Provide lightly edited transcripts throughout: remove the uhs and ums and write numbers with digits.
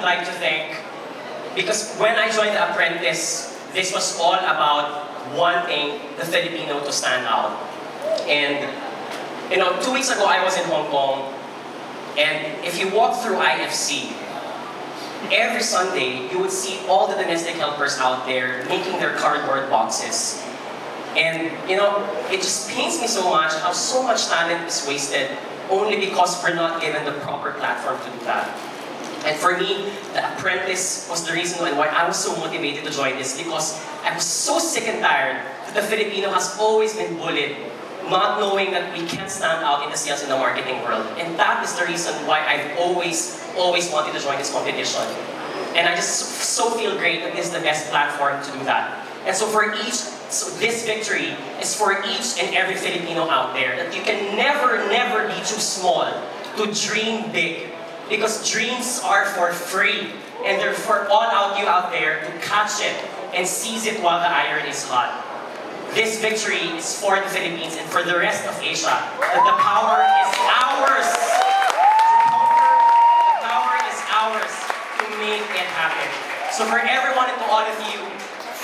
would like to thank, because when I joined The Apprentice, this was all about wanting the Filipino to stand out. And, 2 weeks ago I was in Hong Kong, and if you walk through IFC, every Sunday you would see all the domestic helpers out there making their cardboard boxes. And, it just pains me so much how so much talent is wasted only because we're not given the proper platform to do that. And for me, The Apprentice was the reason why I was so motivated to join this, because I was so sick and tired that the Filipino has always been bullied, not knowing that we can't stand out in the sales and the marketing world. And that is the reason why I've always wanted to join this competition. And I just so feel great that this is the best platform to do that. And so this victory is for each and every Filipino out there, that you can never be too small to dream big. Because dreams are for free, and they're for all you out there to catch it and seize it while the iron is hot. This victory is for the Philippines and for the rest of Asia. That the power is ours to conquer. The power is ours to make it happen. So for everyone and to all of you,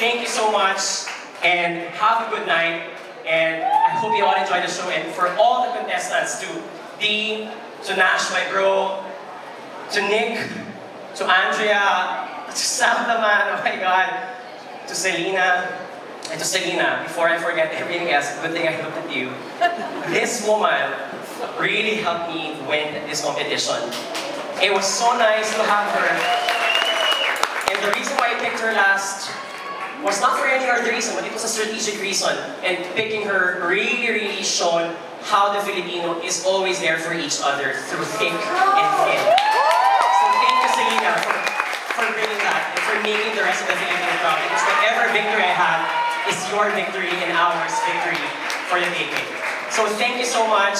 thank you so much, and have a good night. And I hope you all enjoy the show. And for all the contestants, to Dee, to Nash, my bro, to Nick, to Andrea, to Sam naman, oh my God, to Selena, and to Selena, before I forget everything else, good thing I looked at you. This woman really helped me win this competition. It was so nice to have her. And the reason why I picked her last was not for any other reason, but it was a strategic reason. And picking her really shown how the Filipino is always there for each other through thick and thin. Selena, for bringing that and for making the rest of the Filipino proud, because whatever victory I have is your victory and ours victory for the taking. So thank you so much,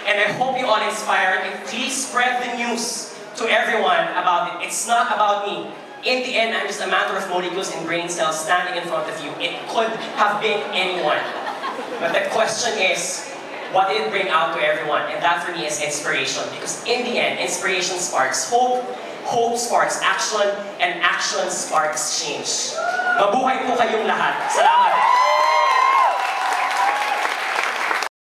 and I hope you all inspired, and please spread the news to everyone about it. It's not about me. In the end, I'm just a matter of molecules and brain cells standing in front of you. It could have been anyone. But the question is, what did it bring out to everyone? And that for me is inspiration, because in the end, inspiration sparks hope, hope sparks action, and action sparks change. Mabuhay po kayong lahat. Salamat!